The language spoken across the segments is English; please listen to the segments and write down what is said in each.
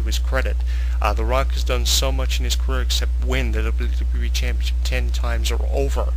his credit. The Rock has done so much in his career except win the WWE Championship 10 times or over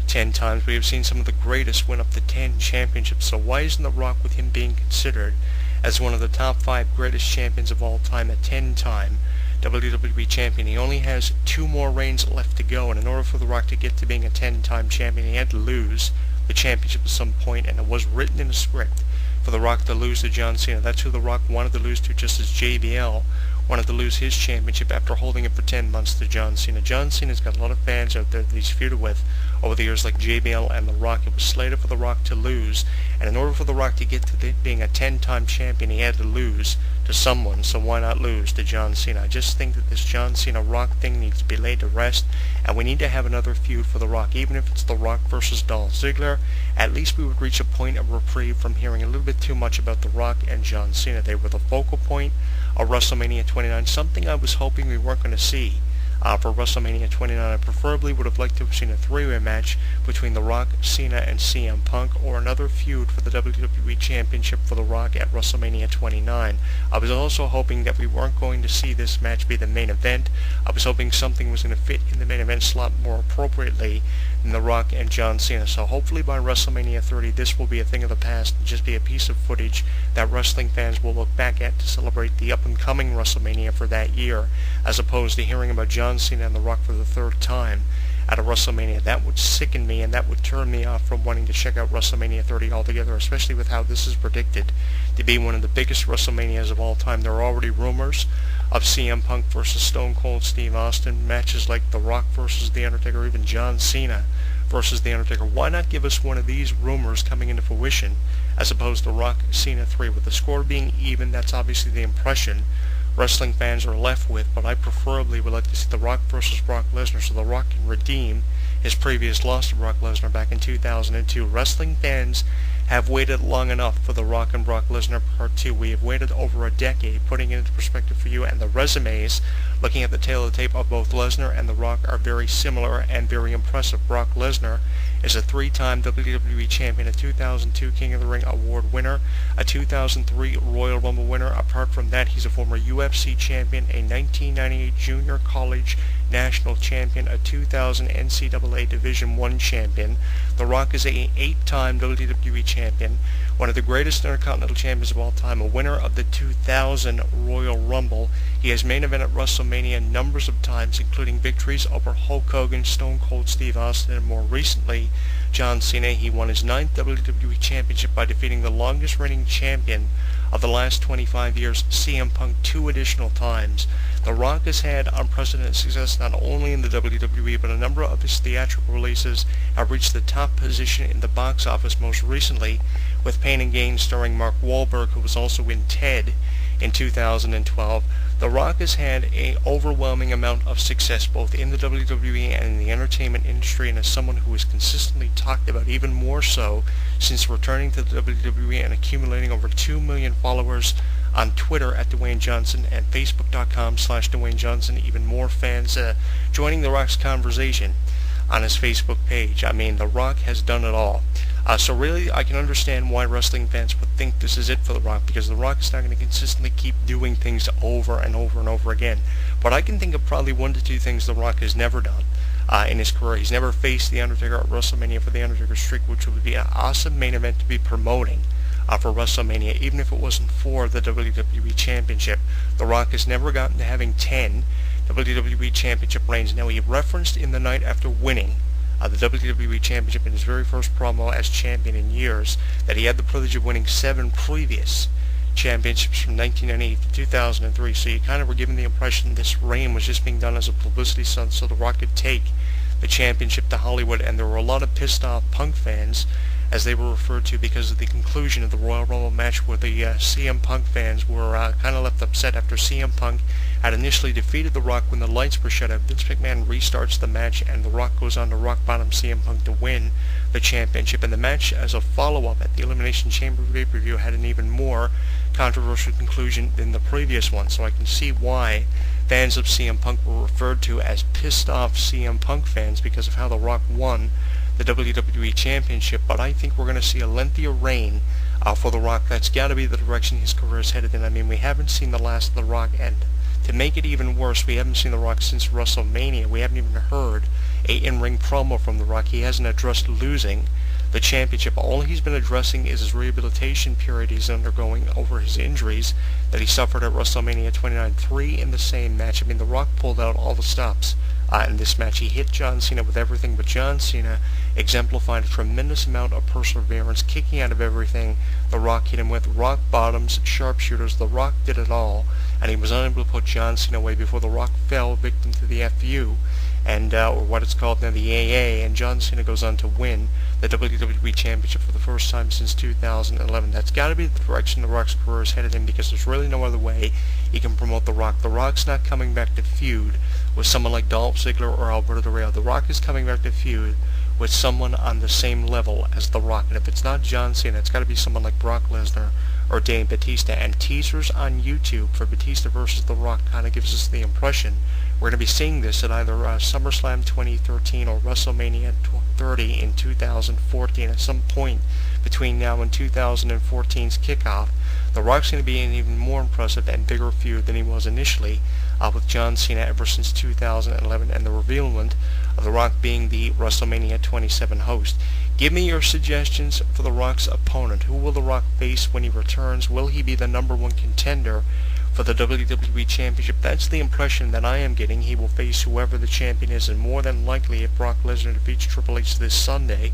10 times. We have seen some of the greatest win up to 10 championships. So why isn't The Rock, with him being considered as one of the top 5 greatest champions of all time, a 10-time WWE champion? He only has 2 more reigns left to go, and in order for The Rock to get to being a 10-time champion, he had to lose the championship at some point, and it was written in a script for The Rock to lose to John Cena. That's who The Rock wanted to lose to, just as JBL wanted to lose his championship after holding it for 10 months to John Cena. John Cena's got a lot of fans out there that he's feuded with over the years, like JBL and The Rock. It was slated for The Rock to lose, and in order for The Rock to get to being a 10-time champion, he had to lose to someone, so why not lose to John Cena? I just think that this John Cena Rock thing needs to be laid to rest, and we need to have another feud for The Rock. Even if it's The Rock versus Dolph Ziggler, at least we would reach a point of reprieve from hearing a little bit too much about The Rock and John Cena. They were the focal point of WrestleMania 29, something I was hoping we weren't going to see for WrestleMania 29. I preferably would have liked to have seen a 3-way match between The Rock, Cena, and CM Punk, or another feud for the WWE Championship for The Rock at WrestleMania 29. I was also hoping that we weren't going to see this match be the main event. I was hoping something was going to fit in the main event slot more appropriately than The Rock and John Cena. So hopefully by WrestleMania 30, this will be a thing of the past and just be a piece of footage that wrestling fans will look back at to celebrate the up-and-coming WrestleMania for that year, as opposed to hearing about John Cena and The Rock for the 3rd time at a WrestleMania. That would sicken me, and that would turn me off from wanting to check out WrestleMania 30 altogether, especially with how this is predicted to be one of the biggest WrestleManias of all time. There are already rumors of CM Punk versus Stone Cold Steve Austin, matches like The Rock versus The Undertaker, even John Cena versus The Undertaker. Why not give us one of these rumors coming into fruition, as opposed to Rock Cena 3? With the score being even, that's obviously the impression wrestling fans are left with, but I preferably would like to see The Rock versus Brock Lesnar so The Rock can redeem his previous loss to Brock Lesnar back in 2002. Wrestling fans have waited long enough for The Rock and Brock Lesnar Part 2. We have waited over a decade. Putting it into perspective for you, and the resumes, looking at the tail of the tape of both Lesnar and The Rock, are very similar and very impressive. Brock Lesnar is a 3-time WWE champion, a 2002 King of the Ring award winner, a 2003 Royal Rumble winner. Apart from that, he's a former UFC champion, a 1998 Junior College National Champion, a 2000 NCAA Division I champion. The Rock is a 8-time WWE champion, one of the greatest Intercontinental champions of all time, a winner of the 2000 Royal Rumble. He has main event at WrestleMania numbers of times, including victories over Hulk Hogan, Stone Cold Steve Austin, and more recently, John Cena. He won his 9th WWE Championship by defeating the longest reigning champion of the last 25 years, CM Punk, 2 additional times. The Rock has had unprecedented success not only in the WWE, but a number of his theatrical releases have reached the top position in the box office, most recently with Pain and Gain starring Mark Wahlberg, who was also in Ted in 2012. The Rock has had an overwhelming amount of success both in the WWE and in the entertainment industry, and as someone who is consistently talked about, even more so since returning to the WWE and accumulating over 2 million followers on Twitter at Dwayne Johnson and Facebook.com/Dwayne Johnson. Even more fans joining The Rock's conversation on his Facebook page. I mean, The Rock has done it all. So really, I can understand why wrestling fans would think this is it for The Rock, because The Rock is not going to consistently keep doing things over and over and over again. But I can think of probably 1 to 2 things The Rock has never done in his career. He's never faced The Undertaker at WrestleMania for The Undertaker streak, which would be an awesome main event to be promoting for WrestleMania, even if it wasn't for the WWE Championship. The Rock has never gotten to having 10 WWE Championship reigns. Now, he referenced in the night after winning the WWE Championship in his very first promo as champion in years that he had the privilege of winning 7 previous championships from 1998 to 2003. So you kind of were given the impression this reign was just being done as a publicity stunt so The Rock could take the championship to Hollywood. And there were a lot of pissed off Punk fans, as they were referred to, because of the conclusion of the Royal Rumble match, where the CM Punk fans were kind of left upset after CM Punk had initially defeated The Rock when the lights were shut out. Vince McMahon restarts the match, and The Rock goes on to rock bottom CM Punk to win the championship. And the match, as a follow-up at the Elimination Chamber pay-per-view, had an even more controversial conclusion than the previous one. So I can see why fans of CM Punk were referred to as pissed-off CM Punk fans because of how The Rock won the WWE Championship. But I think we're going to see a lengthier reign for The Rock. That's got to be the direction his career is headed in. I mean, we haven't seen the last of The Rock, and to make it even worse, we haven't seen The Rock since WrestleMania. We haven't even heard a in-ring promo from The Rock. He hasn't addressed losing the championship. All he's been addressing is his rehabilitation period he's undergoing over his injuries that he suffered at WrestleMania 29. 3 in the same match. I mean, The Rock pulled out all the stops in this match. He hit John Cena with everything, but John Cena exemplified a tremendous amount of perseverance, kicking out of everything The Rock hit him with. Rock bottoms, sharpshooters, The Rock did it all, and he was unable to put John Cena away before The Rock fell victim to the FU, and or what it's called now, the AA, and John Cena goes on to win the WWE Championship for the first time since 2011. That's got to be the direction The Rock's career is headed in, because there's really no other way he can promote The Rock. The Rock's not coming back to feud with someone like Dolph Ziggler or Alberto Del Rio. The Rock is coming back to feud with someone on the same level as The Rock. And if it's not John Cena, it's got to be someone like Brock Lesnar or Dave Bautista. And teasers on YouTube for Bautista versus The Rock kind of gives us the impression we're going to be seeing this at either SummerSlam 2013 or WrestleMania 30 in 2014. At some point between now and 2014's kickoff, The Rock's going to be an even more impressive and bigger feud than he was initially with John Cena ever since 2011 and the revealment of The Rock being the WrestleMania 27 host. Give me your suggestions for The Rock's opponent. Who will The Rock face when he returns? Will he be the #1 contender for the WWE Championship? That's the impression that I am getting. He will face whoever the champion is, and more than likely, if Brock Lesnar defeats Triple H this Sunday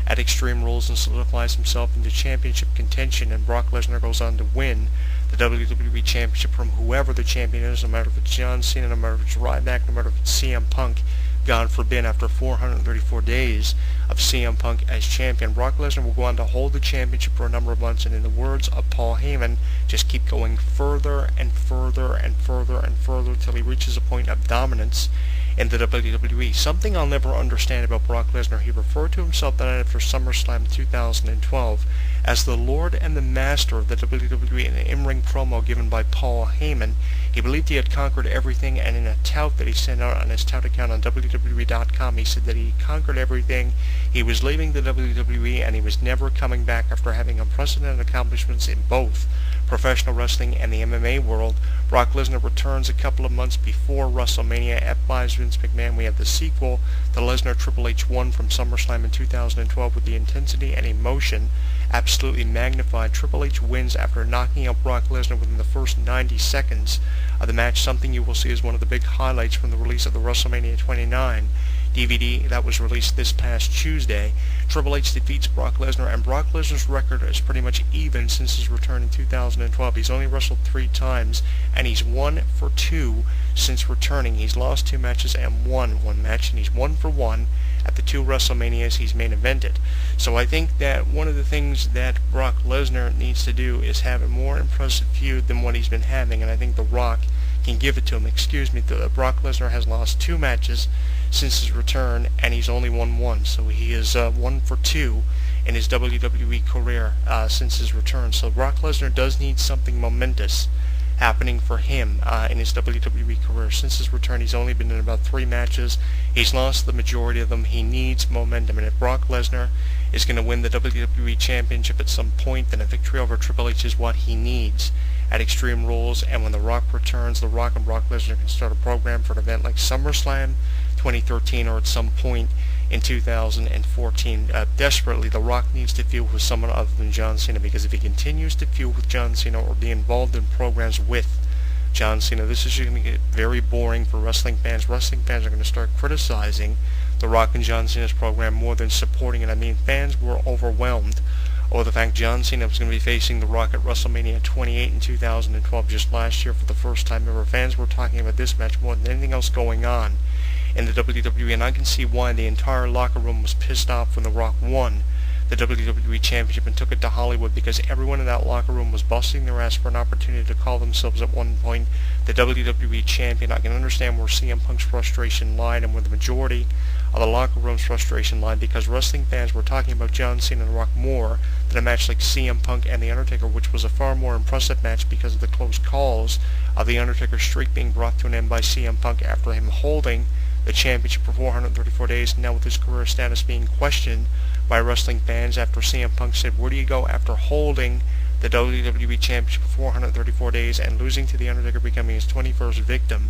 at Extreme Rules and solidifies himself into championship contention, and Brock Lesnar goes on to win the WWE Championship from whoever the champion is, no matter if it's John Cena, no matter if it's Ryback, no matter if it's CM Punk, God forbid, after 434 days of CM Punk as champion, Brock Lesnar will go on to hold the championship for a number of months, and in the words of Paul Heyman, just keep going further and further and further and further until he reaches a point of dominance in the WWE. Something I'll never understand about Brock Lesnar, he referred to himself the night after SummerSlam 2012 as the Lord and the Master of the WWE in an in-ring promo given by Paul Heyman. He believed he had conquered everything, and in a tout that he sent out on his tout account on WWE.com, he said that he conquered everything. He was leaving the WWE, and he was never coming back after having unprecedented accomplishments in both professional wrestling and the MMA world. Brock Lesnar returns a couple of months before WrestleMania. F buys Vince McMahon. We have the sequel to Lesnar Triple H 1 from SummerSlam in 2012 with the intensity and emotion absolutely magnified. Triple H wins after knocking out Brock Lesnar within the first 90 seconds of the match, something you will see as one of the big highlights from the release of the WrestleMania 29 DVD that was released this past Tuesday. Triple H defeats Brock Lesnar, and Brock Lesnar's record is pretty much even since his return in 2012. He's only wrestled 3 times, and he's 1 for 2 since returning. He's lost 2 matches and won 1 match, and he's 1 for 1 at the 2 WrestleManias he's main evented. So I think that one of the things that Brock Lesnar needs to do is have a more impressive feud than what he's been having, and I think The Rock can give it to him. Brock Lesnar has lost 2 matches since his return, and he's only won 1. So he is 1 for 2 in his WWE career since his return. So Brock Lesnar does need something momentous happening for him in his WWE career. Since his return, he's only been in about 3 matches. He's lost the majority of them. He needs momentum, and if Brock Lesnar is going to win the WWE Championship at some point, then a victory over Triple H is what he needs at Extreme Rules. And when The Rock returns, The Rock and Brock Lesnar can start a program for an event like SummerSlam 2013 or at some point in 2014. Desperately, The Rock needs to feud with someone other than John Cena, because if he continues to feud with John Cena or be involved in programs with John Cena, this is going to get very boring for wrestling fans. Wrestling fans are going to start criticizing The Rock and John Cena's program more than supporting it. I mean, fans were overwhelmed over the fact John Cena was going to be facing The Rock at WrestleMania 28 in 2012 just last year for the first time ever. Fans were talking about this match more than anything else going on in the WWE, and I can see why the entire locker room was pissed off when The Rock won the WWE Championship and took it to Hollywood, because everyone in that locker room was busting their ass for an opportunity to call themselves at one point the WWE Champion. I can understand where CM Punk's frustration lied and where the majority of the locker room's frustration lied, because wrestling fans were talking about John Cena and The Rock more than a match like CM Punk and The Undertaker, which was a far more impressive match because of the close calls of The Undertaker's streak being brought to an end by CM Punk after him holding the championship for 434 days, now with his career status being questioned by wrestling fans after CM Punk said, where do you go after holding the WWE Championship for 434 days and losing to The Undertaker, becoming his 21st victim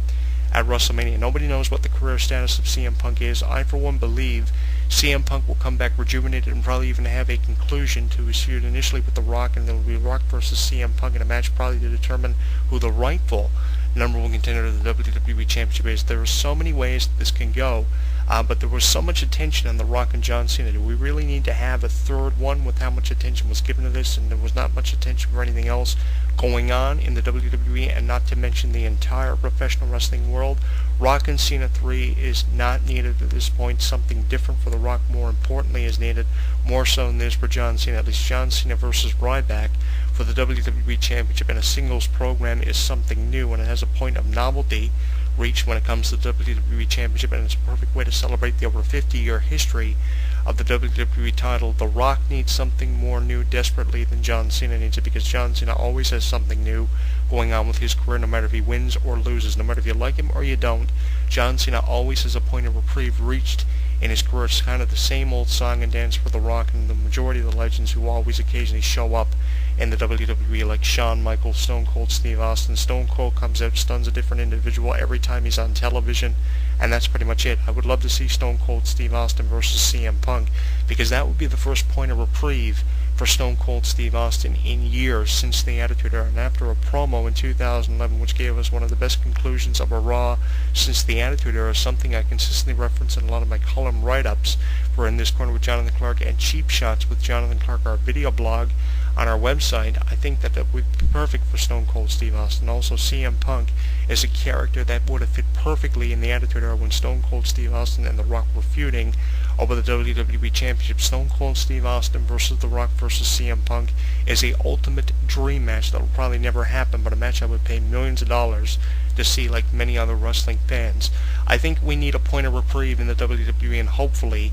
at WrestleMania? Nobody knows what the career status of CM Punk is. I, for one, believe CM Punk will come back rejuvenated and probably even have a conclusion to his feud initially with The Rock, and there will be Rock versus CM Punk in a match probably to determine who the rightful number one contender to the WWE Championship is. There are so many ways that this can go, but there was so much attention on The Rock and John Cena. Do we really need to have a third one with how much attention was given to this, and there was not much attention for anything else going on in the WWE, and not to mention the entire professional wrestling world? Rock and Cena 3 is not needed at this point. Something different for The Rock, more importantly, is needed, more so than this for John Cena. At least John Cena versus Ryback for the WWE Championship in a singles program is something new, and it has a point of novelty reached when it comes to the WWE Championship, and it's a perfect way to celebrate the over 50-year history of the WWE title. The Rock needs something more new desperately than John Cena needs it, because John Cena always has something new going on with his career, no matter if he wins or loses. No matter if you like him or you don't, John Cena always has a point of reprieve reached in his career. It's kind of the same old song and dance for The Rock and the majority of the legends who always occasionally show up in the WWE, like Shawn Michaels, Stone Cold Steve Austin. Stone Cold comes out, stuns a different individual every time he's on television, and that's pretty much it. I would love to see Stone Cold Steve Austin versus CM Punk, because that would be the first point of reprieve for Stone Cold Steve Austin in years since the Attitude Era, and after a promo in 2011 which gave us one of the best conclusions of a Raw since the Attitude Era, something I consistently reference in a lot of my column write-ups. We're in this corner with Jonathan Clarke and Cheap Shots with Jonathan Clarke, our video blog on our website. I think that would be perfect for Stone Cold Steve Austin. Also, CM Punk is a character that would have fit perfectly in the Attitude Era when Stone Cold Steve Austin and The Rock were feuding over the WWE Championship. Stone Cold Steve Austin versus The Rock versus CM Punk is a ultimate dream match that will probably never happen, but a match I would pay millions of dollars to see, like many other wrestling fans. I think we need a point of reprieve in the WWE, and hopefully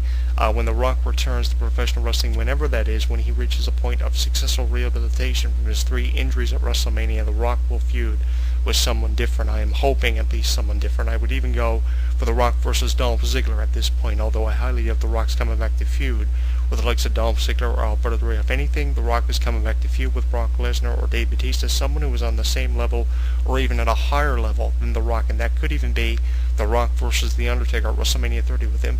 when The Rock returns to professional wrestling, whenever that is, when he reaches a point of successful rehabilitation from his 3 injuries at WrestleMania, The Rock will feud with someone different. I am hoping at least someone different. I would even go for The Rock versus Dolph Ziggler at this point, although I highly doubt The Rock's coming back to feud with the likes of Dolph Ziggler or Alberto Del Rio. If anything, The Rock is coming back to feud with Brock Lesnar or Dave Bautista, someone who is on the same level or even at a higher level than The Rock, and that could even be The Rock versus The Undertaker at WrestleMania 30 with him